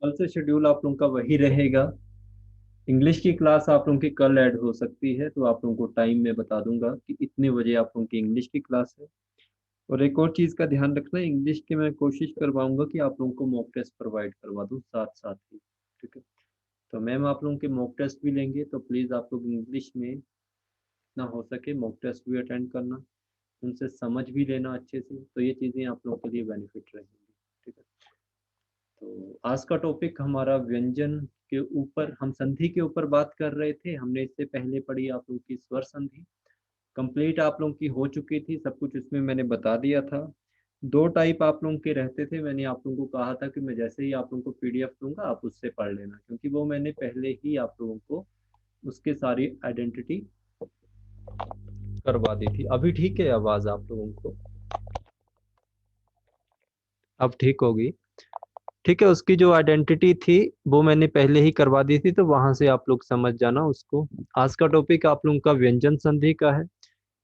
कल से शेड्यूल आप लोगों का वही रहेगा। इंग्लिश की क्लास आप लोगों की कल ऐड हो सकती है, तो आप लोगों को टाइम में बता दूंगा कि इतने बजे आप लोगों की इंग्लिश की क्लास है। और एक और चीज़ का ध्यान रखना, इंग्लिश की मैं कोशिश करवाऊंगा कि आप लोगों को मॉक टेस्ट प्रोवाइड करवा दूँ साथ साथ ही। ठीक है। तो मैम आप लोगों के मॉक टेस्ट भी लेंगे, तो प्लीज़ आप लोग इंग्लिश में जितना हो सके मॉक टेस्ट भी अटेंड करना, उनसे समझ भी लेना अच्छे से, तो ये चीज़ें आप लोगों के लिए बेनिफिट रहेंगी। ठीक है। तो आज का टॉपिक हमारा व्यंजन के ऊपर, हम संधि के ऊपर बात कर रहे थे। हमने इससे पहले पढ़ी आप लोगों की स्वर संधि, कंप्लीट आप लोगों की हो चुकी थी, सब कुछ उसमें मैंने बता दिया था। दो टाइप आप लोगों के रहते थे, मैंने आप लोगों को कहा था कि मैं जैसे ही आप लोगों को पीडीएफ दूंगा आप उससे पढ़ लेना, क्योंकि वो मैंने पहले ही आप लोगों को उसके सारी आइडेंटिटी करवा दी थी। अभी ठीक है आवाज आप लोगों को? अब ठीक होगी। ठीक है, उसकी जो आइडेंटिटी थी वो मैंने पहले ही करवा दी थी, तो वहां से आप लोग समझ जाना उसको। आज का टॉपिक आप लोगों का व्यंजन संधि का है।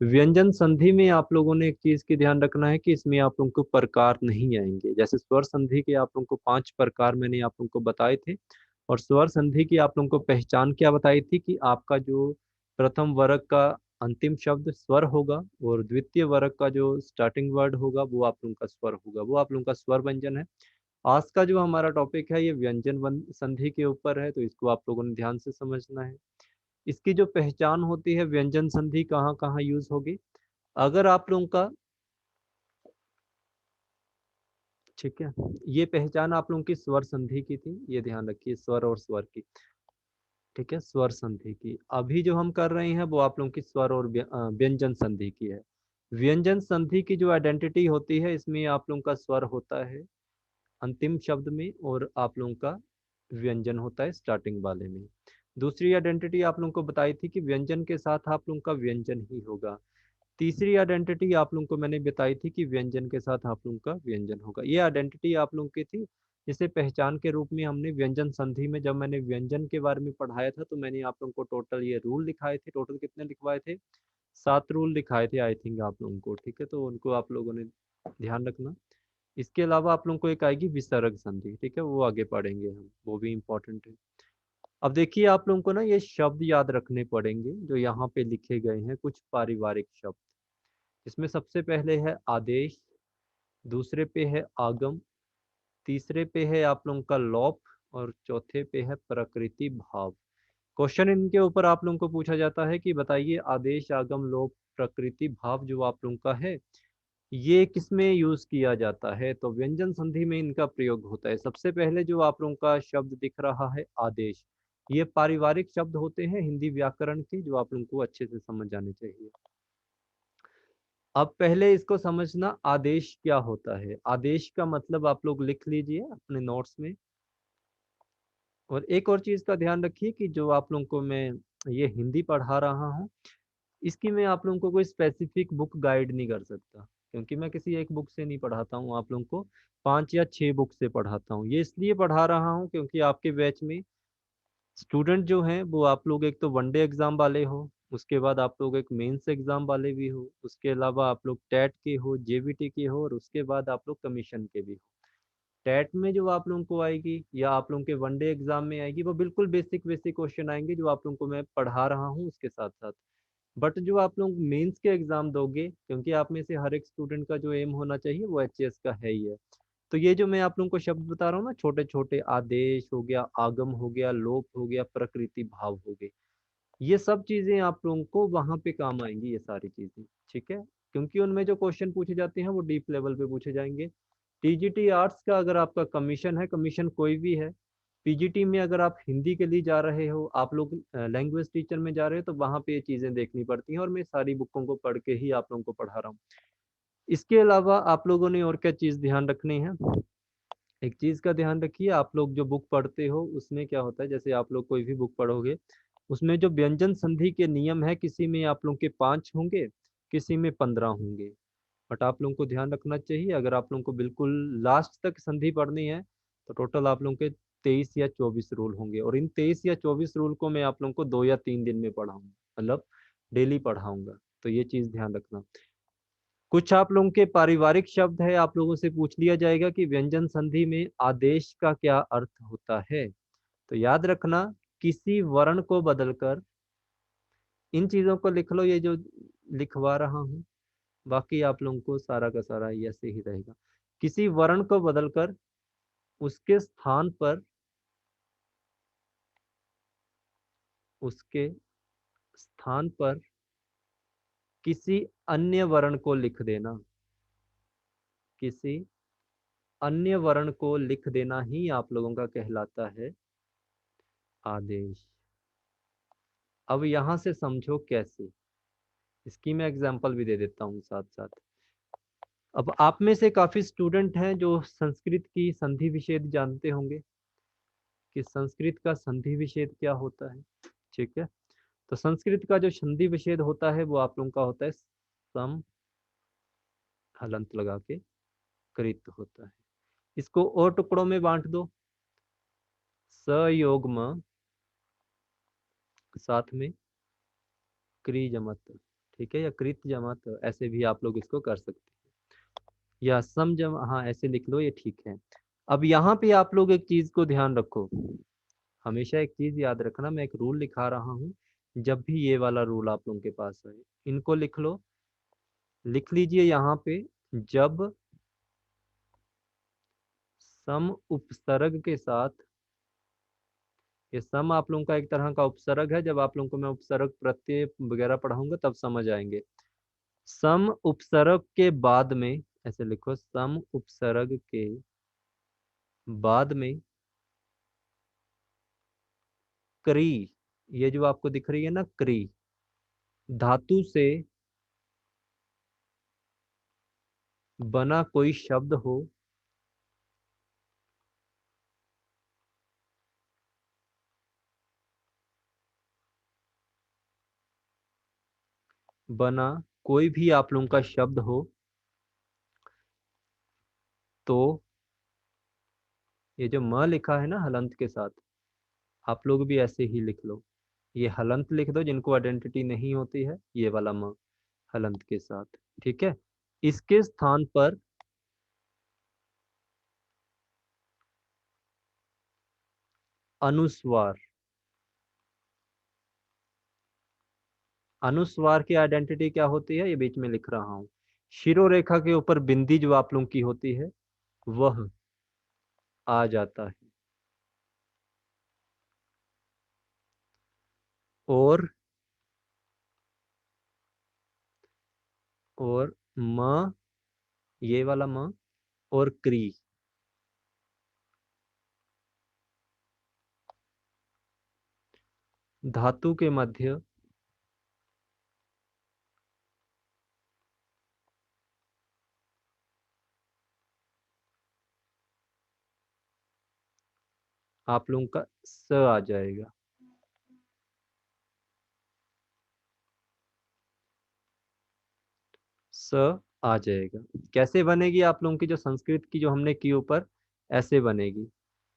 व्यंजन संधि में आप लोगों ने एक चीज की ध्यान रखना है कि इसमें आप लोगों को प्रकार नहीं आएंगे। जैसे स्वर संधि के आप लोगों को 5 प्रकार मैंने आप लोगों को बताए थे, और स्वर संधि की आप लोगों को पहचान क्या बताई थी कि आपका जो प्रथम वर्ग का अंतिम शब्द स्वर होगा, और द्वितीय वर्ग का जो स्टार्टिंग वर्ड होगा वो आप लोगों का स्वर होगा, वो आप लोगों का स्वर व्यंजन है। आज का जो हमारा टॉपिक है ये संधि के ऊपर है, तो इसको आप लोगों ने ध्यान से समझना है। इसकी जो पहचान होती है व्यंजन संधि कहाँ कहाँ यूज होगी, अगर आप लोगों का, ठीक है, ये पहचान आप लोगों की स्वर संधि की थी, ये ध्यान रखिए, स्वर और स्वर की। ठीक है, स्वर संधि की। अभी जो हम कर रहे हैं वो आप लोगों की स्वर और व्यंजन संधि की है। व्यंजन संधि की जो आइडेंटिटी होती है, इसमें आप लोगों का स्वर होता है अंतिम शब्द में, और आप लोगों का व्यंजन होता है स्टार्टिंग वाले में। दूसरी आइडेंटिटी आप लोगों को बताई थी कि व्यंजन के साथ आप लोगों का व्यंजन ही होगा। तीसरी आइडेंटिटी आप लोगों को मैंने बताई थी कि व्यंजन के साथ आप लोगों का व्यंजन होगा। ये आइडेंटिटी आप लोगों की थी, जिसे पहचान के रूप में हमने व्यंजन संधि में, जब मैंने व्यंजन के बारे में पढ़ाया था तो मैंने आप लोगों को टोटल ये रूल लिखाए थे। टोटल कितने लिखवाए थे? 7 रूल लिखाए थे आई थिंक आप लोगों को। ठीक है, तो उनको आप लोगों ने ध्यान रखना। इसके अलावा आप लोगों को एक आएगी विसर्ग संधि। ठीक है, वो आगे पढ़ेंगे हम, वो भी इम्पोर्टेंट है। अब देखिए आप लोगों को ना ये शब्द याद रखने पड़ेंगे जो यहाँ पे लिखे गए हैं, कुछ पारिवारिक शब्द। इसमें सबसे पहले है आदेश, दूसरे पे है आगम, तीसरे पे है आप लोगों का लोप, और चौथे पे है प्रकृति भाव। क्वेश्चन इनके ऊपर आप लोगों को पूछा जाता है कि बताइए आदेश, आगम, लोप, प्रकृति भाव जो आप लोगों का है ये किसमें यूज किया जाता है, तो व्यंजन संधि में इनका प्रयोग होता है। सबसे पहले जो आप लोगों का शब्द दिख रहा है आदेश, ये पारिवारिक शब्द होते हैं हिंदी व्याकरण के, जो आप लोगों को अच्छे से समझ जाने चाहिए। अब पहले इसको समझना, आदेश क्या होता है। आदेश का मतलब आप लोग लिख लीजिए अपने नोट्स में। और एक और चीज का ध्यान रखिए कि जो आप लोगों को मैं ये हिंदी पढ़ा रहा हूँ, इसकी मैं आप लोगों को कोई स्पेसिफिक बुक गाइड नहीं कर सकता, क्योंकि मैं किसी एक बुक से नहीं पढ़ाता हूँ आप लोगों को, 5 या 6 बुक से पढ़ाता हूँ। ये इसलिए पढ़ा रहा हूँ क्योंकि आपके बैच में स्टूडेंट जो हैं वो आप लोग एक तो वनडे एग्जाम वाले हो, उसके बाद आप लोग एक मेंस एग्जाम वाले भी हो, उसके अलावा आप लोग टेट के हो, जेबीटी के हो, और उसके बाद आप लोग कमीशन के भी हो। टेट में जो आप लोगों को आएगी या आप लोगों के वनडे एग्जाम में आएगी, वो बिल्कुल बेसिक बेसिक क्वेश्चन आएंगे जो आप लोगों को मैं पढ़ा रहा हूँ उसके साथ साथ। बट जो आप लोग मेंस के एग्जाम दोगे, क्योंकि आप में से हर एक स्टूडेंट का जो एम होना चाहिए वो एचएस का है ही है, तो ये जो मैं आप लोगों को शब्द बता रहा हूँ ना, छोटे छोटे, आदेश हो गया, आगम हो गया, लोप हो गया, प्रकृति भाव हो गए, ये सब चीजें आप लोगों को वहां पे काम आएंगी, ये सारी चीजें। ठीक है, क्योंकि उनमें जो क्वेश्चन पूछे जाते हैं वो डीप लेवल पे पूछे जाएंगे। टीजीटी आर्ट्स का अगर आपका कमीशन है, कमीशन कोई भी है, पीजीटी में अगर आप हिंदी के लिए जा रहे हो, आप लोग लैंग्वेज टीचर में जा रहे हो, तो वहां पे ये चीजें देखनी पड़ती हैं, और मैं सारी बुकों को पढ़ के ही आप लोगों को पढ़ा रहा हूँ। इसके अलावा आप लोगों ने और क्या चीज ध्यान रखनी है, एक चीज का ध्यान रखिए, आप लोग जो बुक पढ़ते हो उसमें क्या होता है, जैसे आप लोग कोई भी बुक पढ़ोगे उसमें जो व्यंजन संधि के नियम है, किसी में आप लोग के 5 होंगे, किसी में 15 होंगे। बट आप लोगों को ध्यान रखना चाहिए, अगर आप लोगों को बिल्कुल लास्ट तक संधि पढ़नी है तो टोटल आप लोगों के 23 या 24 रूल होंगे, और इन 23 या 24 रूल को मैं आप लोगों को 2 या 3 दिन में पढ़ाऊंगा, मतलब डेली पढ़ाऊंगा। तो ये चीज ध्यान रखना। कुछ आप लोगों के पारिवारिक शब्द है, आप लोगों से पूछ लिया जाएगा कि व्यंजन संधि में आदेश का क्या अर्थ होता है। तो याद रखना, किसी वर्ण को बदलकर, इन चीजों को लिख लो, ये जो लिखवा रहा हूं, बाकी आप लोगों को सारा का सारा ऐसे ही रहेगा। किसी वर्ण को बदलकर उसके स्थान पर, उसके स्थान पर किसी अन्य वर्ण को लिख देना, किसी अन्य वर्ण को लिख देना ही आप लोगों का कहलाता है आदेश। अब यहां से समझो कैसे, इसकी मैं एग्जांपल भी दे देता हूं साथ साथ। अब आप में से काफी स्टूडेंट हैं जो संस्कृत की संधि विच्छेद जानते होंगे कि संस्कृत का संधि विच्छेद क्या होता है। ठीक है, तो संस्कृत का जो संधि विच्छेद होता है वो आप लोगों का होता है सम हलंत लगा के कृत होता है। इसको और टुकड़ों में बांट दो, सयोग म साथ में क्री जमत, ठीक है, या कृत जमत, ऐसे भी आप लोग इसको कर सकते हैं, या सम जम, हाँ ऐसे लिख लो, ये ठीक है। अब यहाँ पे आप लोग एक चीज को ध्यान रखो, हमेशा एक चीज याद रखना, मैं एक रूल लिखा रहा हूँ, जब भी ये वाला रूल आप लोगों के पास है, इनको लिख लो, लिख लीजिए यहाँ पे, जब सम उपसर्ग के साथ, ये सम आप लोगों का एक तरह का उपसर्ग है, जब आप लोगों को मैं उपसर्ग प्रत्यय वगैरह पढ़ाऊंगा तब समझ आएंगे। सम उपसर्ग के बाद में, ऐसे लिखो, सम उपसर्ग के बाद में क्री, ये जो आपको दिख रही है ना क्री, धातु से बना कोई शब्द हो, बना कोई भी आप लोगों का शब्द हो, तो ये जो म लिखा है ना हलंत के साथ, आप लोग भी ऐसे ही लिख लो, ये हलंत लिख दो, जिनको आइडेंटिटी नहीं होती है, ये वाला म हलंत के साथ। ठीक है, इसके स्थान पर अनुस्वार, अनुस्वार की आइडेंटिटी क्या होती है, ये बीच में लिख रहा हूं, शिरोरेखा के ऊपर बिंदी जो आप लोगों की होती है वह आ जाता है, और म, ये वाला म, और क्री, धातु के मध्य आप लोगों का स आ जाएगा। स आ जाएगा। कैसे बनेगी आप लोगों की जो संस्कृत की जो हमने की ऊपर, ऐसे बनेगी।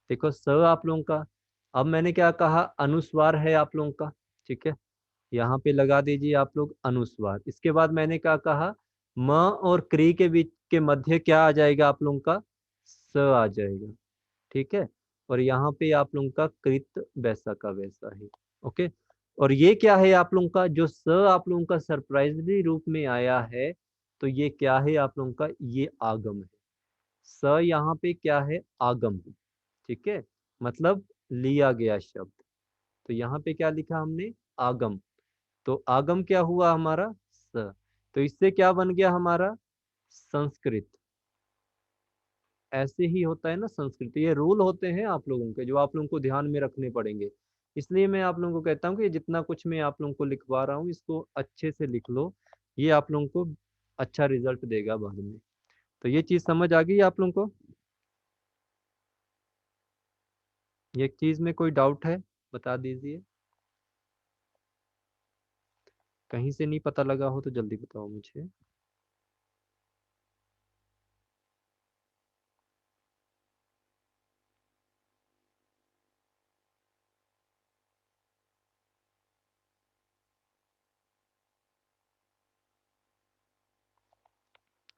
देखो स आप लोगों का, अब मैंने क्या कहा, अनुस्वार है आप लोगों का, ठीक है, यहाँ पे लगा दीजिए आप लोग अनुस्वार। इसके बाद मैंने क्या कहा, म और क्री के बीच के मध्य क्या आ जाएगा आप लोगों का, स आ जाएगा। ठीक है, और यहाँ पे आप लोगों का कृत वैसा का वैसा है। ओके, और ये क्या है आप लोगों का, जो स आप लोगों का सरप्राइजली रूप में आया है, तो ये क्या है आप लोगों का, ये आगम है। स यहाँ पे क्या है, आगम है। ठीक है, मतलब लिया गया शब्द। तो यहाँ पे क्या लिखा हमने, आगम। तो आगम क्या हुआ हमारा, स, तो इससे क्या बन गया हमारा, संस्कृत। ऐसे ही होता है ना संस्कृत, ये रूल होते हैं आप लोगों के, जो आप लोगों को ध्यान में रखने पड़ेंगे। इसलिए मैं आप लोगों को कहता हूँ कि जितना कुछ मैं आप लोगों को लिखवा रहा हूँ, इसको अच्छे से लिख लो, ये आप लोगों को अच्छा रिजल्ट देगा बाद में। तो ये चीज समझ आ गई आप लोगों को, ये चीज में कोई डाउट है, बता दीजिए, कहीं से नहीं पता लगा हो तो जल्दी बताओ मुझे।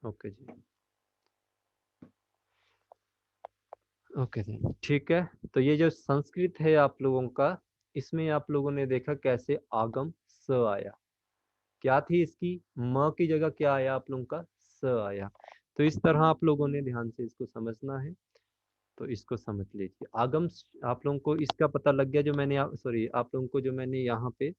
ओके जी, ओके जी, ठीक है। तो ये जो संस्कृत है आप लोगों का, इसमें आप लोगों ने देखा कैसे आगम स आया। क्या थी इसकी, म की जगह क्या आया आप लोगों का, स आया। तो इस तरह आप लोगों ने ध्यान से इसको समझना है। तो इसको समझ लीजिए। आगम आप लोगों को इसका पता लग गया, जो मैंने सॉरी आप लोगों को जो मैंने यहाँ पे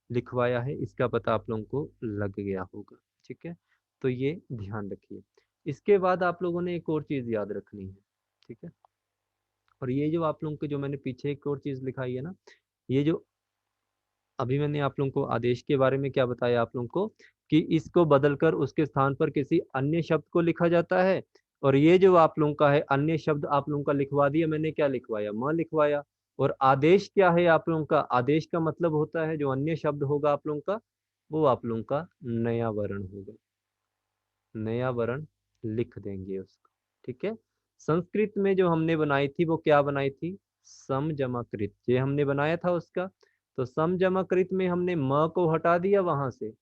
लिखवाया है, इसका पता आप लोगों को लग गया होगा। ठीक है, तो ये ध्यान रखिए। इसके बाद आप लोगों ने एक और चीज याद रखनी है। ठीक है, और ये जो आप लोगों को जो मैंने पीछे एक और चीज लिखाई है ना, ये जो अभी मैंने आप लोगों को आदेश के बारे में क्या बताया आप लोगों को, कि इसको बदलकर उसके स्थान पर किसी अन्य शब्द को लिखा जाता है। और ये जो आप लोगों का है अन्य शब्द आप लोगों का लिखवा दिया, मैंने क्या लिखवाया, म लिखवाया। और आदेश क्या है आप लोगों का, आदेश का मतलब होता है जो अन्य शब्द होगा आप लोगों का, वो आप लोगों का नया वर्ण होगा। नया वर्ण लिख देंगे उसको। ठीक है, संस्कृत में जो हमने बनाई थी वो क्या बनाई थी, समजमाकृत, ये हमने बनाया था उसका। तो समजमाकृत में हमने म को हटा दिया वहां से,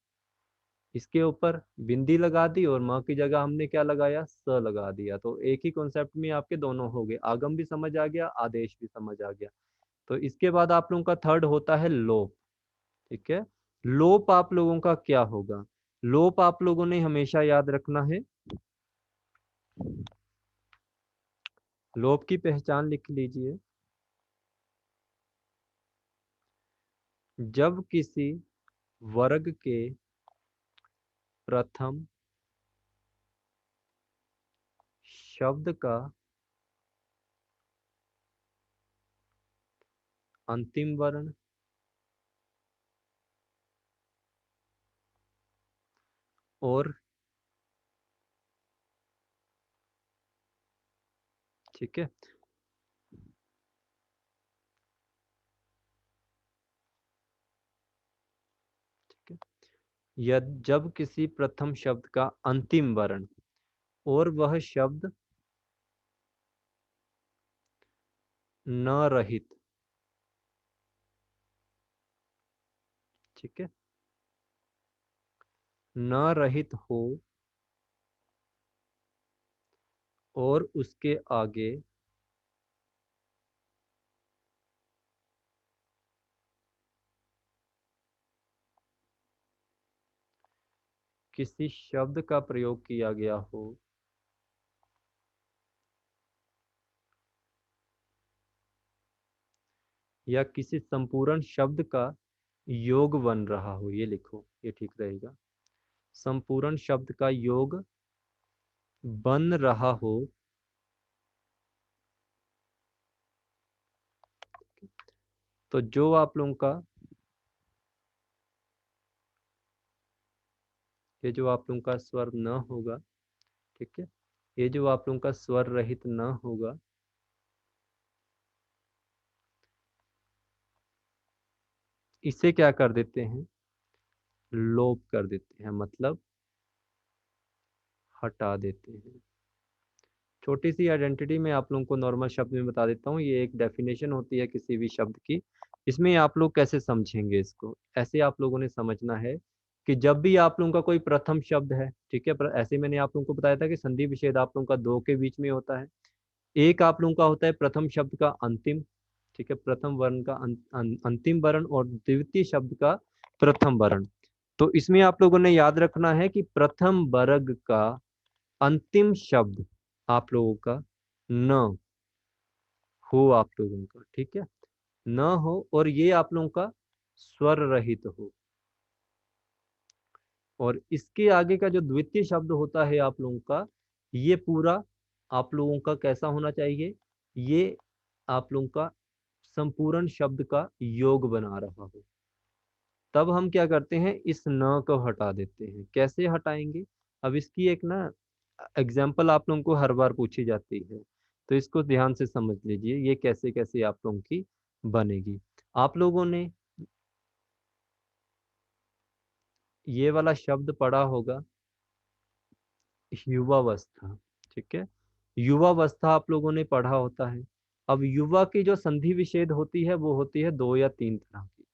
इसके ऊपर बिंदी लगा दी, और म की जगह हमने क्या लगाया, स लगा दिया। तो एक ही कॉन्सेप्ट में आपके दोनों हो गए, आगम भी समझ आ गया, आदेश भी समझ आ गया। तो इसके बाद आप लोगों का थर्ड होता है लोप। ठीक है, लोप आप लोगों का क्या होगा, लोप आप लोगों ने हमेशा याद रखना है। लोप की पहचान लिख लीजिए। जब किसी वर्ग के प्रथम शब्द का अंतिम वर्ण और, ठीक है, ठीक है, या जब किसी प्रथम शब्द का अंतिम वर्ण और वह शब्द न रहित, ठीक है, न रहित हो और उसके आगे किसी शब्द का प्रयोग किया गया हो, या किसी संपूर्ण शब्द का योग बन रहा हो, ये लिखो, ये ठीक रहेगा। संपूर्ण शब्द का योग बन रहा हो, तो जो आप लोगों का, ये जो आप लोगों का स्वर न होगा, ठीक है, ये जो आप लोगों का स्वर रहित न होगा, इसे क्या कर देते हैं, लोप कर देते हैं, मतलब हटा देते हैं। छोटी सी आइडेंटिटी में आप लोगों को नॉर्मल शब्द में बता देता हूँ, ये एक डेफिनेशन होती है किसी भी शब्द की। इसमें आप लोग कैसे समझेंगे इसको, ऐसे आप लोगों ने समझना है कि जब भी आप लोगों का कोई प्रथम शब्द है, ठीक है, पर ऐसे मैंने आप लोगों को बताया था कि संधि विच्छेद आप लोगों का दो के बीच में होता है। एक आप लोगों का होता है प्रथम शब्द का अंतिम, ठीक है, प्रथम वर्ण का अंतिम वर्ण, और द्वितीय शब्द का प्रथम वर्ण। तो इसमें आप लोगों ने याद रखना है कि प्रथम वर्ग का अंतिम शब्द आप लोगों का न हो, आप लोगों का, ठीक है, न हो, और ये आप लोगों का स्वर रहित हो। और इसके आगे का जो द्वितीय शब्द होता है आप लोगों का, ये पूरा आप लोगों का कैसा होना चाहिए, ये आप लोगों का संपूर्ण शब्द का योग बना रहा हो। तब हम क्या करते हैं, इस न को हटा देते हैं। कैसे हटाएंगे, अब इसकी एक ना एग्जाम्पल आप लोगों को हर बार पूछी जाती है, तो इसको ध्यान से समझ लीजिए, ये कैसे कैसे आप लोगों की बनेगी। आप लोगों ने ये वाला शब्द पढ़ा होगा, युवावस्था, ठीक है, युवावस्था आप लोगों ने पढ़ा होता है। अब युवा की जो संधि विच्छेद होती है वो होती है दो या तीन तरह की।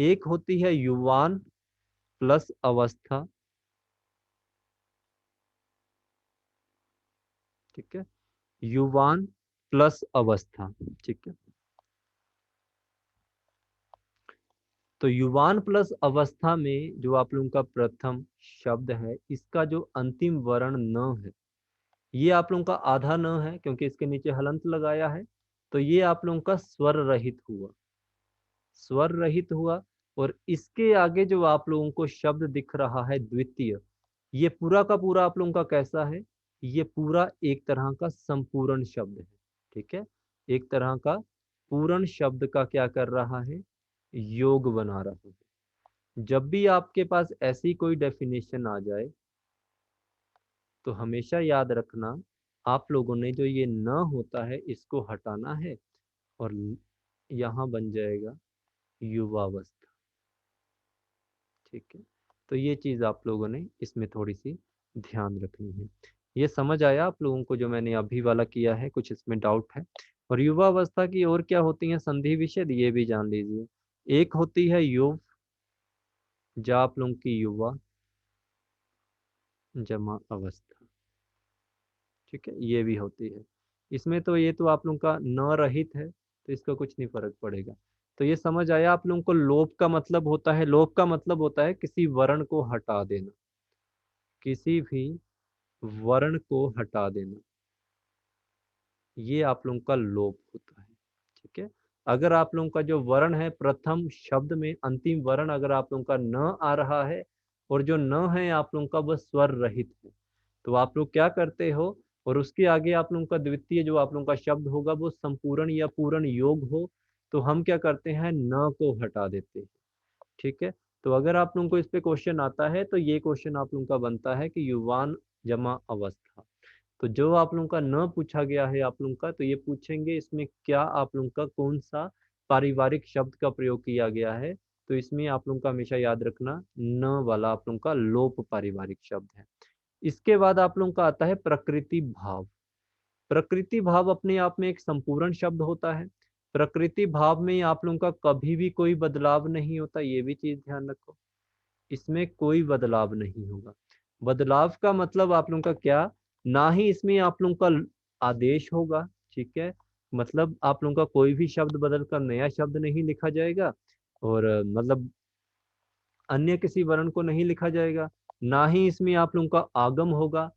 एक होती है युवान प्लस अवस्था, ठीक है, युवान प्लस अवस्था। ठीक है, तो युवान प्लस अवस्था में जो आप लोगों का प्रथम शब्द है, इसका जो अंतिम वर्ण न है, ये आप लोगों का आधा न है क्योंकि इसके नीचे हलंत लगाया है, तो ये आप लोगों का स्वर रहित हुआ, स्वर रहित हुआ। और इसके आगे जो आप लोगों को शब्द दिख रहा है द्वितीय, ये पूरा का पूरा आप लोगों का कैसा है, ये पूरा एक तरह का संपूर्ण शब्द है। ठीक है, एक तरह का पूर्ण शब्द का क्या कर रहा है, योग बना रहा है। जब भी आपके पास ऐसी कोई डेफिनेशन आ जाए तो हमेशा याद रखना, आप लोगों ने जो ये न होता है इसको हटाना है और यहाँ बन जाएगा युवावस्था। ठीक है, तो ये चीज आप लोगों ने इसमें थोड़ी सी ध्यान रखनी है। ये समझ आया आप लोगों को जो मैंने अभी वाला किया है, कुछ इसमें डाउट है? और युवावस्था की और क्या होती है संधि विच्छेद, ये भी जान लीजिए। एक होती है युव, जहाँ आप लोगों की युवा जमा अवस्था। ठीक है, ये भी होती है। इसमें तो ये तो आप लोगों का न रहित है, तो इसका कुछ नहीं फर्क पड़ेगा। तो ये समझ आया आप लोगों को। लोप का मतलब होता है, लोप का मतलब होता है किसी वर्ण को हटा देना, किसी भी वर्ण को हटा देना, ये आप लोगों का लोप होता है। ठीक है, अगर आप लोगों का जो वर्ण है प्रथम शब्द में अंतिम वर्ण अगर आप लोगों का न आ रहा है और जो न है आप लोगों का वह स्वर रहित है, तो आप लोग क्या करते हो, और उसके आगे आप लोगों का द्वितीय जो आप लोगों का शब्द होगा वो संपूर्ण या पूर्ण योग हो, तो हम क्या करते हैं, न को हटा देते हैं। ठीक है, तो अगर आप लोगों को इस पे क्वेश्चन आता है तो ये क्वेश्चन आप लोगों का बनता है कि युवान जमा अवस्था। तो जो आप लोगों का न पूछा गया है आप लोगों का, तो ये पूछेंगे इसमें क्या आप लोगों का कौन सा पारिवारिक शब्द का प्रयोग किया गया है, तो इसमें आप लोगों का हमेशा याद रखना न वाला आप लोगों का लोप पारिवारिक शब्द है। इसके बाद आप लोगों का आता है प्रकृति भाव। प्रकृति भाव अपने आप में एक संपूर्ण शब्द होता है। प्रकृति भाव में आप लोगों का कभी भी कोई बदलाव नहीं होता, ये भी चीज ध्यान रखो, इसमें कोई बदलाव नहीं होगा। बदलाव का मतलब आप लोगों का क्या, ना ही इसमें आप लोगों का आदेश होगा। ठीक है, मतलब आप लोगों का कोई भी शब्द बदल कर नया शब्द नहीं लिखा जाएगा, और मतलब अन्य किसी वर्ण को नहीं लिखा जाएगा। ना ही इसमें आप लोगों का आगम होगा,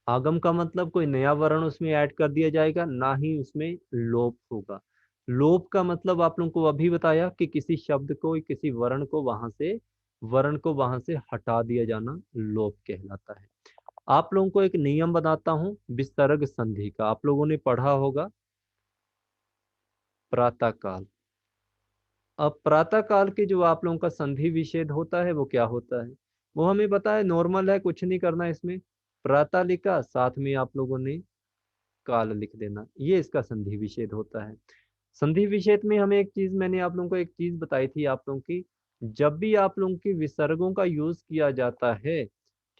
आगम का मतलब कोई नया वर्ण उसमें ऐड कर दिया जाएगा। ना ही उसमें लोप होगा। लोप का मतलब आप लोगों को अभी बताया कि किसी शब्द को, किसी वर्ण को वहां से हटा दिया जाना लोप कहलाता है। आप लोगों को एक नियम बताता हूं विसर्ग संधि का, आप लोगों ने पढ़ा होगा प्रातः काल। अब प्रातः काल के जो आप लोगों का संधि विच्छेद होता है वो क्या होता है, वो हमें पता है, नॉर्मल है, कुछ नहीं करना इसमें। प्रातः लिखा, साथ में आप लोगों ने काल लिख देना, ये इसका संधि विच्छेद होता है। संधि विच्छेद में हमें एक चीज, मैंने आप लोगों को एक चीज बताई थी आप लोगों की, जब भी आप लोगों की विसर्गों का यूज किया जाता है,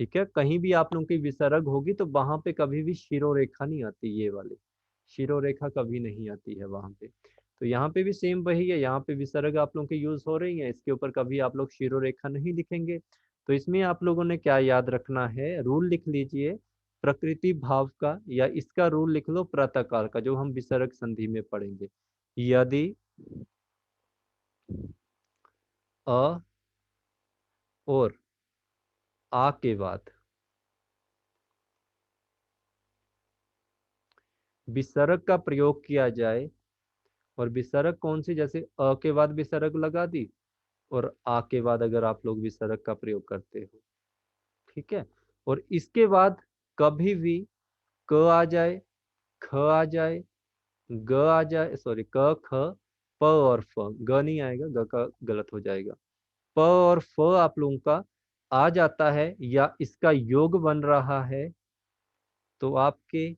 ठीक है, कहीं भी आप लोगों की विसर्ग होगी तो वहां पे कभी भी शिरोरेखा नहीं आती, ये वाली शिरोरेखा कभी नहीं आती है वहां पे। तो यहाँ पे भी सेम वही है, यहाँ पे विसर्ग आप लोगों की यूज हो रही है, इसके ऊपर कभी आप लोग शिरोरेखा नहीं लिखेंगे। तो इसमें आप लोगों ने क्या याद रखना है, रूल लिख लीजिए प्रकृति भाव का, या इसका रूल लिख लो प्रातःकाल का जो हम विसर्ग संधि में पढ़ेंगे। यदि अ और आ के बाद विसर्ग का प्रयोग किया जाए, और विसर्ग कौन सी, जैसे अ के बाद विसर्ग लगा दी और आ के बाद अगर आप लोग विसर्ग का प्रयोग करते हो, ठीक है, और इसके बाद कभी भी क आ जाए, ख आ जाए, ग आ जाए, सॉरी क ख, प और फ, ग नहीं आएगा, ग का गलत हो जाएगा, प और फ आप लोगों का आ जाता है या इसका योग बन रहा है, तो आपके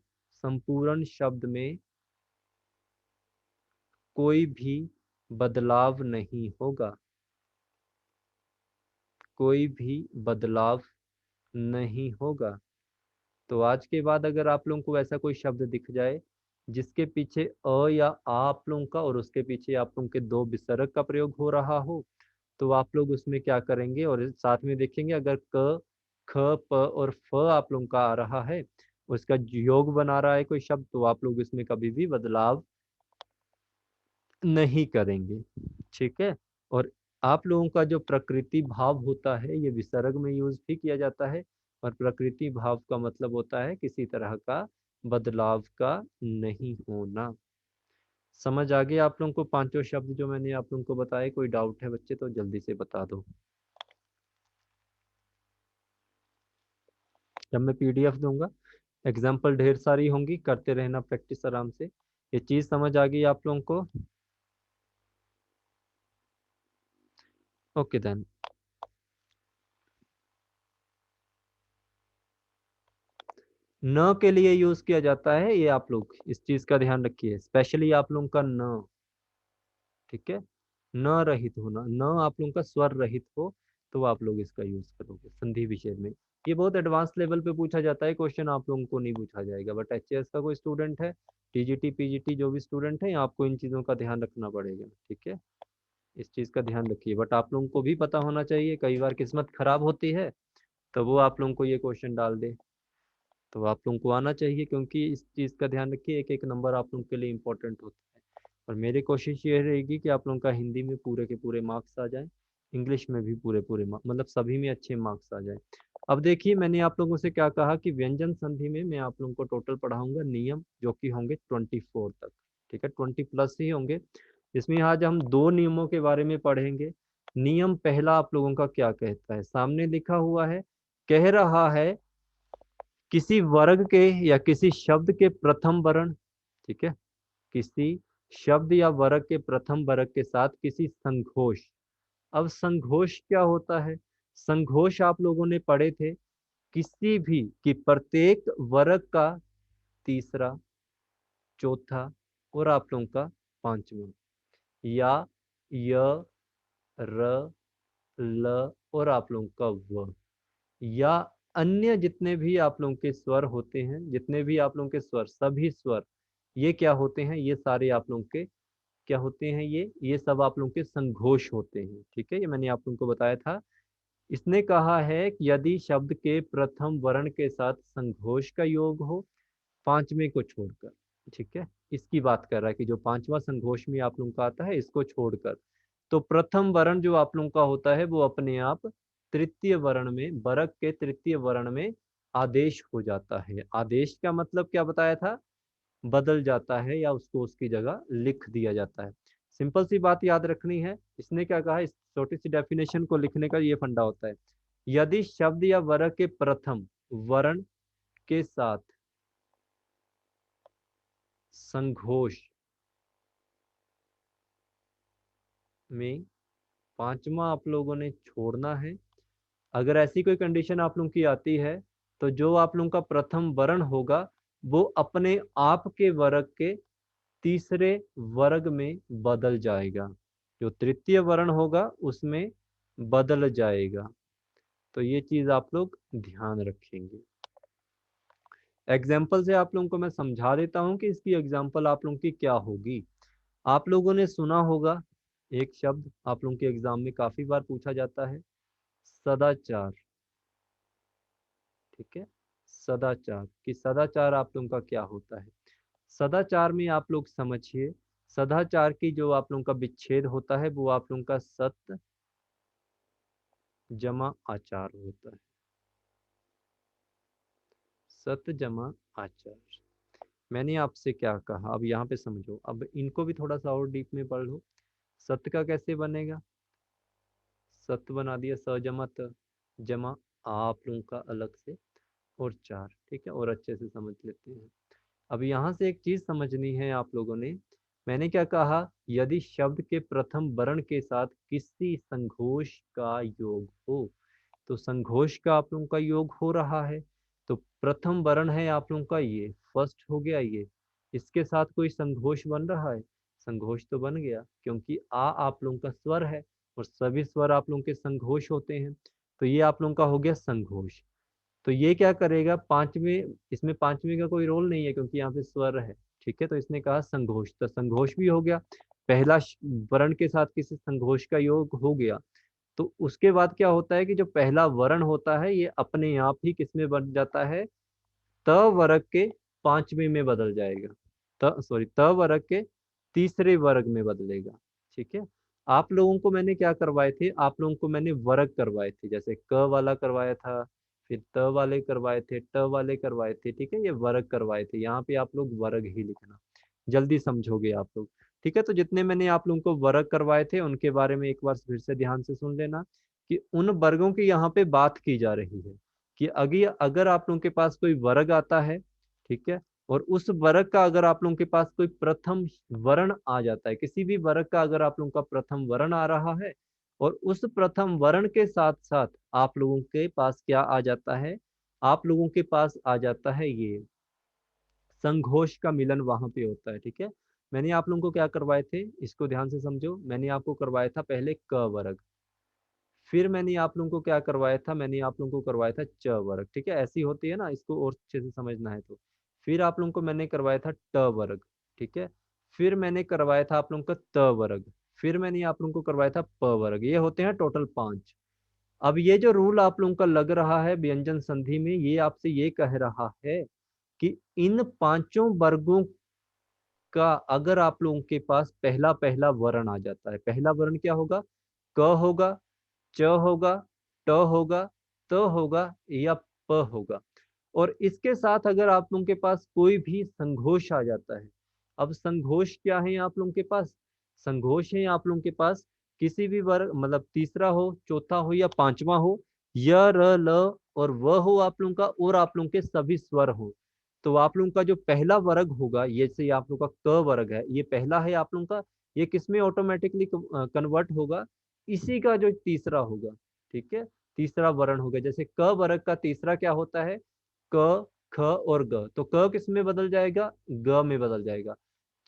संपूर्ण शब्द में कोई भी बदलाव नहीं होगा, कोई भी बदलाव नहीं होगा। तो आज के बाद अगर आप लोगों को ऐसा कोई शब्द दिख जाए जिसके पीछे अ या आ आप लोगों का और उसके पीछे आप लोगों के दो विसर्ग का प्रयोग हो रहा हो, तो आप लोग उसमें क्या करेंगे, और साथ में देखेंगे अगर क ख प और फ आप लोगों का आ रहा है, उसका योग बना रहा है कोई शब्द, तो आप लोग इसमें कभी भी बदलाव नहीं करेंगे। ठीक है। और आप लोगों का जो प्रकृति भाव होता है ये विसर्ग में यूज भी किया जाता है, और प्रकृति भाव का मतलब होता है किसी तरह का बदलाव का नहीं होना। समझ आ गया आप लोगों को पांचों शब्द जो मैंने आप लोगों को बताए? कोई डाउट है बच्चे तो जल्दी से बता दो। जब मैं पीडीएफ दूंगा, एग्जाम्पल ढेर सारी होंगी, करते रहना प्रैक्टिस आराम से। ये चीज समझ आ गई आप लोगों को? Okay then. न के लिए यूज किया जाता है, ये आप लोग इस चीज का ध्यान रखिए, स्पेशली आप लोगों का न। ठीक है। न रहित होना, न आप लोगों का स्वर रहित हो तो आप लोग इसका यूज करोगे संधि विषय में। ये बहुत एडवांस लेवल पे पूछा जाता है क्वेश्चन, आप लोगों को नहीं पूछा जाएगा, बट एचएएस का कोई स्टूडेंट है, टीजीटी पीजीटी जो भी स्टूडेंट है, आपको इन चीजों का ध्यान रखना पड़ेगा। ठीक है। इस चीज का ध्यान रखिए, बट आप लोगों को भी पता होना चाहिए, कई बार किस्मत खराब होती है तो वो आप लोगों को ये क्वेश्चन डाल दे, तो आप लोगों को आना चाहिए, क्योंकि इस चीज़ का ध्यान रखिए, एक एक नंबर आप लोगों के लिए इंपॉर्टेंट होता है। और मेरी कोशिश ये रहेगी कि आप लोगों का हिंदी में पूरे के पूरे मार्क्स आ जाएं, इंग्लिश में भी पूरे पूरे मतलब सभी में अच्छे मार्क्स आ जाएं। अब देखिए, मैंने आप लोगों से क्या कहा कि व्यंजन संधि में मैं आप लोगों को टोटल पढ़ाऊंगा नियम, जो कि होंगे 24 तक। ठीक है, 20+ ही होंगे। इसमें आज हम 2 नियमों के बारे में पढ़ेंगे। नियम पहला आप लोगों का क्या कहता है, सामने लिखा हुआ है, कह रहा है किसी वर्ग के या किसी शब्द के प्रथम वर्ण। ठीक है, किसी शब्द या वर्ग के प्रथम वर्ग के साथ किसी संघोष। अब संघोष क्या होता है? संघोष आप लोगों ने पढ़े थे, किसी भी कि प्रत्येक वर्ग का तीसरा, चौथा और आप लोगों का पांचवा, या य, र, ल और आप लोगों का व, या अन्य जितने भी आप लोगों के स्वर होते हैं, जितने भी आप लोगों के स्वर, सभी स्वर, ये क्या होते हैं? ये सारे आप लोगों के क्या होते हैं? ये सब आप लोगों के संघोष होते हैं। ठीक है, ये मैंने आप लोगों को बताया था। इसने कहा है कि यदि शब्द के प्रथम वर्ण के साथ संघोष का योग हो, पांचवें को छोड़कर। ठीक है, इसकी बात कर रहा है कि जो पांचवा संघोष में आप लोगों का आता है, इसको छोड़कर, तो प्रथम वर्ण जो आप लोगों का होता है वो अपने आप तृतीय वर्ण में, वर्ग के तृतीय वर्ण में आदेश हो जाता है। आदेश का मतलब क्या बताया था? बदल जाता है, या उसको उसकी जगह लिख दिया जाता है। सिंपल सी बात याद रखनी है। इसने क्या कहा, इस छोटी सी डेफिनेशन को लिखने का ये फंडा होता है, यदि शब्द या वर्ग के प्रथम वर्ण के साथ संघोष में पांचवा आप लोगों ने छोड़ना है, अगर ऐसी कोई कंडीशन आप लोगों की आती है, तो जो आप लोगों का प्रथम वर्ण होगा वो अपने आप के वर्ग के तीसरे वर्ग में बदल जाएगा, जो तृतीय वर्ण होगा उसमें बदल जाएगा। तो ये चीज आप लोग ध्यान रखेंगे। एग्जाम्पल से आप लोगों को मैं समझा देता हूं कि इसकी एग्जाम्पल आप लोगों की क्या होगी। आप लोगों ने सुना होगा एक शब्द, आप लोगों के एग्जाम में काफी बार पूछा जाता है, सदाचार। ठीक है, सदाचार, कि सदाचार आप लोगों का क्या होता है? सदाचार में आप लोग समझिए, सदाचार की जो आप लोगों का विच्छेद होता है वो आप लोगों का सत्य जमा आचार होता है। सत्य जमा आचार। मैंने आपसे क्या कहा, अब यहाँ पे समझो, अब इनको भी थोड़ा सा और डीप में पढ़ लो। सत्य का कैसे बनेगा? सत्य बना दिया स जमा त, जमा आप लोगों का अलग से और चार। ठीक है, और अच्छे से समझ लेते हैं। अब यहाँ से एक चीज समझनी है आप लोगों ने। मैंने क्या कहा, यदि शब्द के प्रथम वर्ण के साथ किसी संघोष का योग हो, तो संघोष का आप लोगों का योग हो रहा है, तो प्रथम वर्ण है आप लोगों का ये, फर्स्ट हो गया ये, इसके साथ कोई संघोष बन रहा है? संघोष तो बन गया, क्योंकि आ आप लोगों का स्वर है, और सभी स्वर आप लोगों के संघोष होते हैं, तो ये आप लोगों का हो गया संघोष। तो ये क्या करेगा, पांचवें, इसमें पांचवें का कोई रोल नहीं है क्योंकि यहाँ पे स्वर है। ठीक है, तो इसने कहा संघोष, तो संघोष भी हो गया, पहला वर्ण के साथ किसी संघोष का योग हो गया। तो उसके बाद क्या होता है कि जो पहला वर्ण होता है ये अपने आप ही किसमें बन जाता है? त वर्ग के पांचवें में बदल जाएगा, त वर्ग के तीसरे वर्ग में बदलेगा। ठीक है, आप लोगों को मैंने क्या करवाए थे, आप लोगों को मैंने वर्ग करवाए थे, जैसे क वाला करवाया था, फिर त वाले करवाए थे, ट वाले करवाए थे। ठीक है, ये वर्ग करवाए थे, यहाँ पे आप लोग वर्ग ही लिखना, जल्दी समझोगे आप लोग। ठीक है, तो जितने मैंने आप लोगों को वर्ग करवाए थे उनके बारे में एक बार फिर से ध्यान से सुन लेना, कि उन वर्गों की यहाँ पे बात की जा रही है, कि अगर आप लोगों के पास कोई वर्ग आता है, ठीक है, और उस वर्ग का अगर आप लोगों के पास कोई प्रथम वर्ण आ जाता है, किसी भी वर्ग का अगर आप लोगों का प्रथम वर्ण आ रहा है, और उस प्रथम वर्ण के साथ साथ आप लोगों के पास क्या आ जाता है, आप लोगों के पास आ जाता है ये संघोष का मिलन वहां पे होता है। ठीक है, मैंने आप लोगों को क्या करवाए थे, इसको ध्यान से समझो, मैंने आपको करवाया था पहले क वर्ग, फिर मैंने आप लोगों को क्या करवाया था, मैंने आप लोगों को करवाया था च वर्ग। ठीक है, ऐसी होती है ना, इसको और अच्छे से समझना है तो। फिर आप लोगों को मैंने करवाया था ट वर्ग। ठीक है, फिर मैंने करवाया था आप लोगों का त वर्ग, फिर मैंने आप लोगों को करवाया था प वर्ग। ये होते हैं टोटल 5। अब ये जो रूल आप लोगों का लग रहा है व्यंजन संधि में, ये आपसे ये कह रहा है कि इन पांचों वर्गों का अगर आप लोगों के पास पहला पहला वर्ण आ जाता है, पहला वर्ण क्या होगा, क होगा, च होगा, ट होगा, त होगा या प होगा, और इसके साथ अगर आप लोगों के पास कोई भी संघोष आ जाता है। अब संघोष क्या है आप लोगों के पास, संघोष है आप लोगों के पास किसी भी वर्ग, मतलब तीसरा हो, चौथा हो या पांचवा हो, य र ल और व हो आप लोगों का, और आप लोगों के सभी स्वर हो, तो आप लोगों का जो पहला वर्ग होगा, ये से आप लोगों का क वर्ग है, ये पहला है आप लोगों का, ये किसमें ऑटोमेटिकली कन्वर्ट होगा, इसी का जो तीसरा होगा। ठीक है, तीसरा वर्ण होगा, जैसे क वर्ग का तीसरा क्या होता है, क, ख और ग, तो क किस में बदल जाएगा, ग में बदल जाएगा।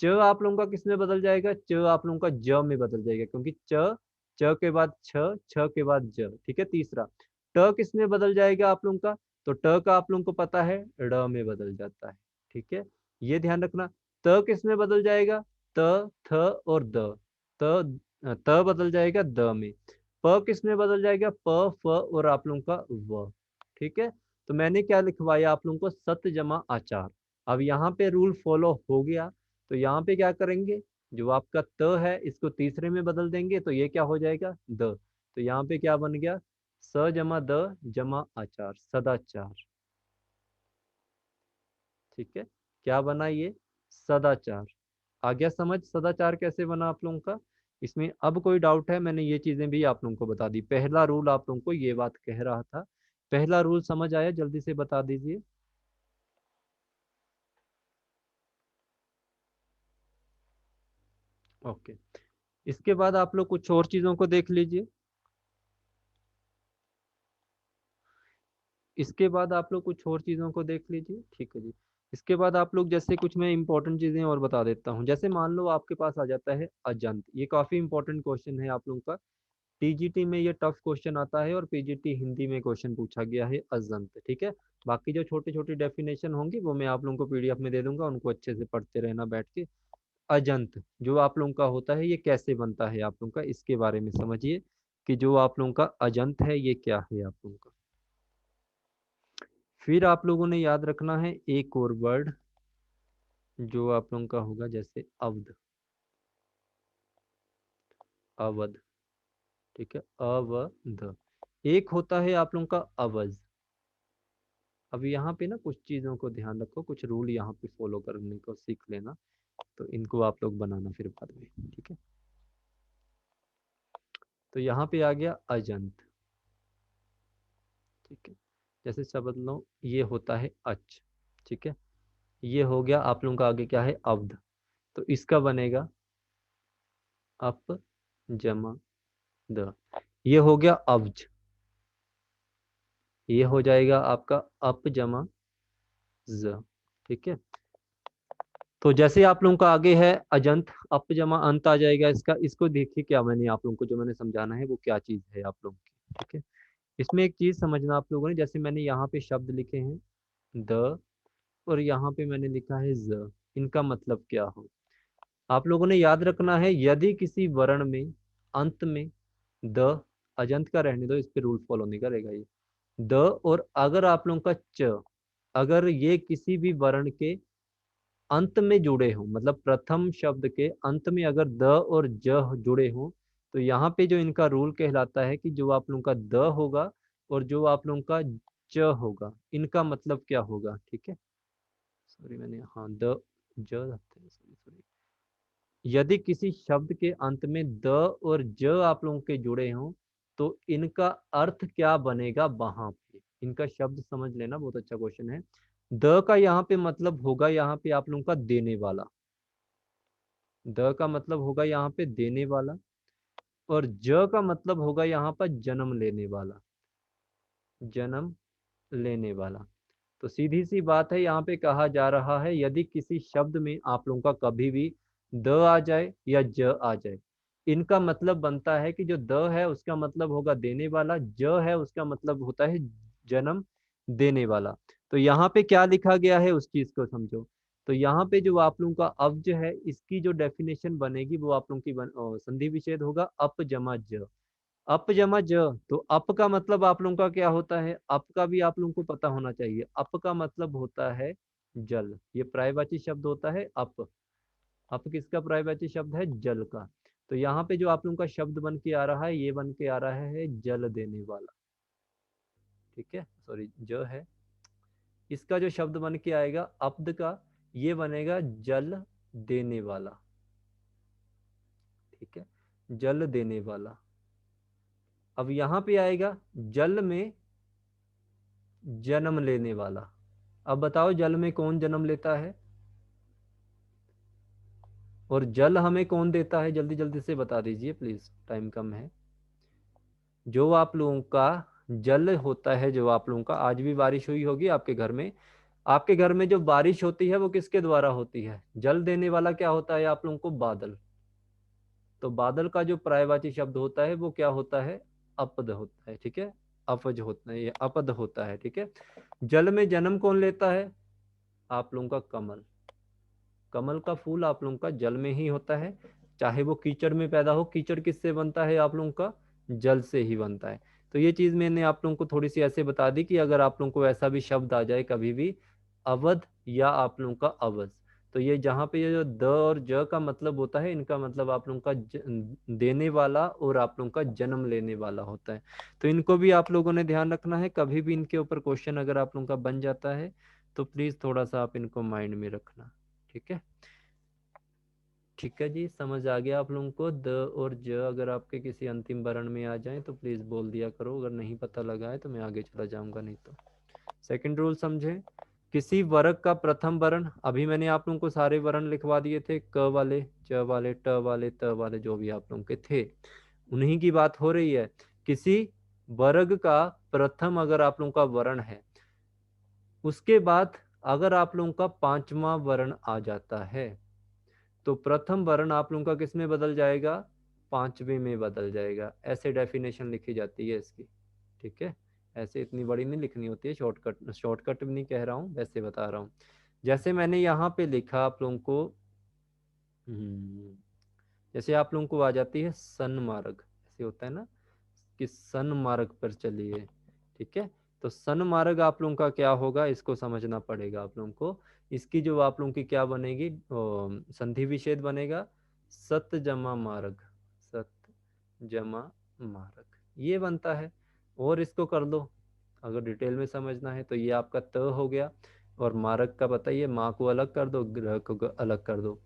च आप लोगों का किस में बदल जाएगा, च आप लोगों का ज में बदल जाएगा, क्योंकि च के बाद छ, छ के बाद ज। ठीक है, तीसरा ट किस में बदल जाएगा आप लोगों का, तो ट का आप लोगों को पता है ड़ में बदल जाता है। ठीक है, ये ध्यान रखना। त किस में बदल जाएगा, त, थ और द, त बदल जाएगा द में। प किस में बदल जाएगा, प, फ और आप लोगों का व। ठीक है, तो मैंने क्या लिखवाया आप लोगों को, सत जमा आचार। अब यहाँ पे रूल फॉलो हो गया, तो यहाँ पे क्या करेंगे, जो आपका त है इसको तीसरे में बदल देंगे, तो ये क्या हो जाएगा, द। तो यहाँ पे क्या बन गया, स जमा द जमा आचार, सदाचार। ठीक है, क्या बना ये, सदाचार। आ गया समझ, सदाचार कैसे बना आप लोगों का। इसमें अब कोई डाउट है, मैंने ये चीजें भी आप लोगों को बता दी, पहला रूल आप लोगों को ये बात कह रहा था, पहला रूल समझ आया, जल्दी से बता दीजिए। ओके, इसके बाद आप लोग कुछ और चीजों को देख लीजिए। इसके बाद आप लोग कुछ और चीजों को देख लीजिए। ठीक है जी, इसके बाद आप लोग जैसे कुछ मैं इंपॉर्टेंट चीजें और बता देता हूँ, जैसे मान लो आपके पास आ जाता है अजंत, ये काफी इंपॉर्टेंट क्वेश्चन है आप लोगों का, टीजीटी में ये टफ क्वेश्चन आता है, और पीजीटी हिंदी में क्वेश्चन पूछा गया है अजंत। ठीक है, बाकी जो छोटी छोटी डेफिनेशन होंगी वो मैं आप लोगों को पीडीएफ में दे दूंगा, उनको अच्छे से पढ़ते रहना बैठ के। अजंत जो आप लोगों का होता है, ये कैसे बनता है आप लोगों का, इसके बारे में समझिए, कि जो आप लोगों का अजंत है ये क्या है आप लोगों का। फिर आप लोगों ने याद रखना है एक और वर्ड, जो आप लोगों का होगा जैसे अवध, अवध। ठीक है, अवध। एक होता है आप लोगों का अवज। अब यहाँ पे ना कुछ चीजों को ध्यान रखो, कुछ रूल यहाँ पे फॉलो करने को सीख लेना, तो इनको आप लोग बनाना फिर बाद में। ठीक है, तो यहाँ पे आ गया अजंत। ठीक है, जैसे शब्द लो, ये होता है अच। ठीक है, ये हो गया आप लोगों का, आगे क्या है, अवध, तो इसका बनेगा अप जमा द, ये हो गया अब्ज, ये हो जाएगा आपका अप जमा ज। ठीक है, तो जैसे आप लोगों का आगे है अजंत, अप जमा अंत आ जाएगा इसका, इसको देखिए क्या मैंने आप लोगों को जो मैंने समझाना है वो क्या चीज है आप लोगों की। ठीक है, इसमें एक चीज समझना आप लोगों ने, जैसे मैंने यहाँ पे शब्द लिखे हैं द, और यहाँ पे मैंने लिखा है ज, इनका मतलब क्या हो, आप लोगों ने याद रखना है, यदि किसी वर्ण में अंत में द, अजंत का रहने दो, इस पे रूल फॉलो नहीं करेगा ये, द, और अगर आप लोगों का च, अगर ये किसी भी वर्ण के अंत में जुड़े हों, मतलब प्रथम शब्द के अंत में अगर द और ज जुड़े हों, तो यहाँ पे जो इनका रूल कहलाता है कि जो आप लोगों का द होगा और जो आप लोगों का ज होगा, इनका मतलब क्या होगा। ठीक है, सॉरी मैंने हाँ द ज सॉरी सॉरी, यदि किसी शब्द के अंत में द और ज आप लोगों के जुड़े हों, तो इनका अर्थ क्या बनेगा वहां पे, इनका शब्द समझ लेना, बहुत अच्छा क्वेश्चन है। द का यहाँ पे मतलब होगा यहाँ पे आप लोगों का देने वाला, द का मतलब होगा यहाँ पे देने वाला, और ज का मतलब होगा यहाँ पर जन्म लेने वाला, जन्म लेने वाला। तो सीधी सी बात है, यहाँ पे कहा जा रहा है यदि किसी शब्द में आप लोगों का कभी भी द आ जाए या ज आ जाए, इनका मतलब बनता है कि जो द है उसका मतलब होगा देने वाला, ज है उसका मतलब होता है जन्म देने वाला। तो यहाँ पे क्या लिखा गया है उस चीज को समझो। तो यहाँ पे जो आप लोगों का अब्ज है, इसकी जो डेफिनेशन बनेगी वो आप लोगों की संधि विच्छेद होगा अप जमा ज। अप जमा ज, तो अप का मतलब आप लोगों का क्या होता है, अप का भी आप लोगों को पता होना चाहिए। अप का मतलब होता है जल, ये पर्यायवाची शब्द होता है अप। अप किसका पर्यायवाची शब्द है, जल का। तो यहाँ पे जो आप लोगों का शब्द बन के आ रहा है, ये बन के आ रहा है जल देने वाला। ठीक है, सॉरी ज है, इसका जो शब्द बन के आएगा अब्द का, ये बनेगा जल देने वाला। ठीक है, जल देने वाला। अब यहाँ पे आएगा जल में जन्म लेने वाला। अब बताओ जल में कौन जन्म लेता है और जल हमें कौन देता है, जल्दी जल्दी से बता दीजिए प्लीज, टाइम कम है। जो आप लोगों का जल होता है, जो आप लोगों का, आज भी बारिश हुई होगी आपके घर में, आपके घर में जो बारिश होती है वो किसके द्वारा होती है, जल देने वाला क्या होता है आप लोगों को, बादल। तो बादल का जो पर्यायवाची शब्द होता है वो क्या होता है, अपद होता है। ठीक है, अपज होता है, ये अपद होता है। ठीक है, जल में जन्म कौन लेता है, आप लोगों का कमल। कमल का फूल आप लोगों का जल में ही होता है, चाहे वो कीचड़ में पैदा हो। कीचड़ किससे बनता है आप लोगों का, जल से ही बनता है। तो ये चीज मैंने आप लोगों को थोड़ी सी ऐसे बता दी कि अगर आप लोगों को ऐसा भी शब्द आ जाए कभी भी, अवध या आप लोगों का अवध, तो ये जहाँ पे ये जो द और ज का मतलब होता है, इनका मतलब आप लोगों का देने वाला और आप लोगों का जन्म लेने वाला होता है। तो इनको भी आप लोगों ने ध्यान रखना है, कभी भी इनके ऊपर क्वेश्चन अगर आप लोगों का बन जाता है तो प्लीज थोड़ा सा आप इनको माइंड में रखना। ठीक है, ठीक है जी, समझ आ गया आप लोगों को। द और ज अगर आपके किसी अंतिम वर्ण में आ जाए तो प्लीज बोल दिया करो, अगर नहीं पता लगा है तो मैं आगे चला जाऊंगा, नहीं तो। सेकंड रूल समझे, किसी वर्ग का प्रथम वर्ण, अभी मैंने आप लोगों को सारे वर्ण लिखवा दिए थे, क वाले, च वाले, ट वाले, त वाले, जो भी आप लोगों के थे, उन्हीं की बात हो रही है। किसी वर्ग का प्रथम अगर आप लोगों का वर्ण है, उसके बाद अगर आप लोगों का पांचवा वर्ण आ जाता है, तो प्रथम वर्ण आप लोगों का किस में बदल जाएगा, पांचवे में बदल जाएगा। ऐसे डेफिनेशन लिखी जाती है इसकी। ठीक है, ऐसे इतनी बड़ी नहीं लिखनी होती है, शॉर्टकट, शॉर्टकट भी नहीं कह रहा हूँ, वैसे बता रहा हूँ। जैसे मैंने यहाँ पे लिखा आप लोगों को, जैसे आप लोगों को आ जाती है सन्मार्ग, ऐसे होता है ना कि सन्मार्ग पर चलिए। ठीक है, तो सन्मार्ग आप लोगों का क्या होगा, इसको समझना पड़ेगा आप लोगों को। इसकी जो आप लोगों की क्या बनेगी, संधि विच्छेद बनेगा सत जमा मार्ग, सत जमा मार्ग, ये बनता है। और इसको कर दो, अगर डिटेल में समझना है तो ये आपका त हो गया, और मार्ग का बताइए, माँ को अलग कर दो, ग्रह को अलग कर दो।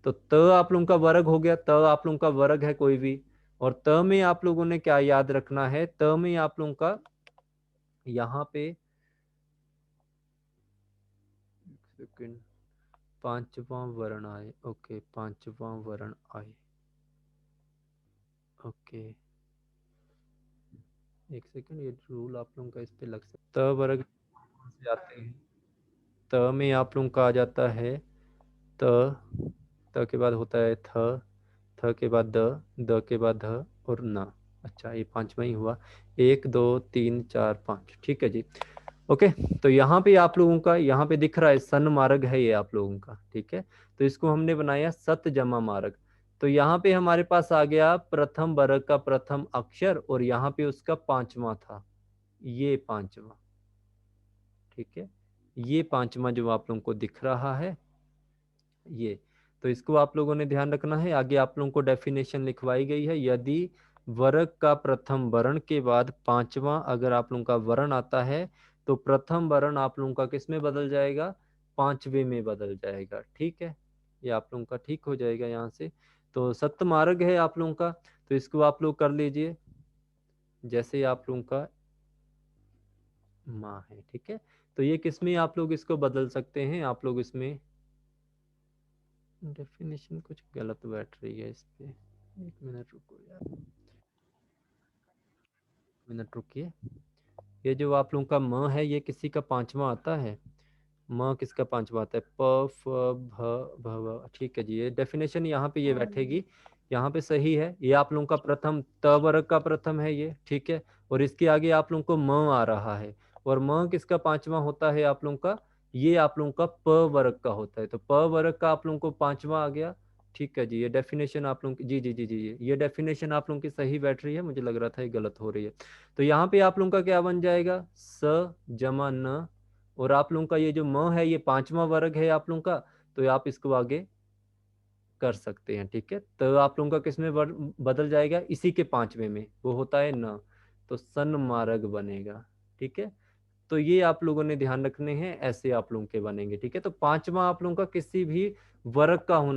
तो त आप लोगों का वर्ग हो गया, त आप लोगों का वर्ग है कोई भी। और त में आप लोगों ने क्या याद रखना है, त में आप लोगों का यहाँ पे सेकंड, पांचवा वर्ण आए, ओके, पांचवा वर्ण आए, ओके, एक सेकंड, ये रूल आप लोगों का इस पे लग सकता है। त वर्ग से आते हैं, त में आप लोगों का आ जाता है त, त के बाद होता है थ, थ के बाद द, द के बाद ध और न। अच्छा, ये पांचवा ही हुआ, एक दो तीन चार पांच, ठीक है जी। ओके, तो यहाँ पे आप लोगों का, यहाँ पे दिख रहा है सन मार्ग है ये आप लोगों का। ठीक है, तो इसको हमने बनाया सत जमा मार्ग। तो यहाँ पे हमारे पास आ गया प्रथम वर्ग का प्रथम अक्षर, और यहाँ पे उसका पांचवा था, ये पांचवा। ठीक है, ये पांचवा जो आप लोगों को दिख रहा है ये, तो इसको आप लोगों ने ध्यान रखना है। आगे आप लोगों को डेफिनेशन लिखवाई गई है, यदि वर्ग का प्रथम वर्ण के बाद पांचवा अगर आप लोगों का वर्ण आता है तो प्रथम वर्ण आप लोगों का किस में बदल जाएगा, पांचवे में बदल जाएगा। ठीक है, ये आप लोगों का ठीक हो जाएगा यहाँ से। तो सप्तमार्ग है आप लोगों का, तो इसको आप लोग कर लीजिए जैसे आप लोगों का माँ है। ठीक है, तो ये किस में आप लोग इसको बदल सकते हैं, आप लोग इसमें डेफिनेशन कुछ गलत बैठ रही है इस पे, एक मिनट रुको यार, मिनट रुकिए। ये जो आप लोगों का म है ये किसी का पांचवा आता है, म किसका पांचवा आता है, प फ भ भ व। ठीक है जी, ये डेफिनेशन यहाँ पे ये बैठेगी, यहाँ पे सही है। ये आप लोगों का प्रथम त वर्ग का प्रथम है ये, ठीक है। और इसके आगे आप लोगों को म आ रहा है, और म किसका पांचवा होता है आप लोगों का, ये आप लोगों का प वर्ग का होता है। तो प वर्ग का आप लोगों को पांचवा आ गया। ठीक है जी, ये डेफिनेशन आप लोगों की, जी जी जी जी ये डेफिनेशन आप लोगों की सही बैठ रही है, मुझे लग रहा था ये गलत हो रही है। तो यहाँ पे आप लोगों का क्या बन जाएगा, स जमा न, और आप लोगों का ये जो म है ये पांचवा वर्ग है आप लोगों का, तो आप इसको आगे कर सकते हैं। ठीक है, तो आप लोगों का किसमें बदल जाएगा, इसी के पांचवे में, वो होता है न, तो सन्मार्ग बनेगा। ठीक है, तो ये आप लोगों ने ध्यान रखने हैं, ऐसे आप लोगों के बनेंगे। ठीक है, तो पांचवा आप लोगों का किसी भी वर्ग का होना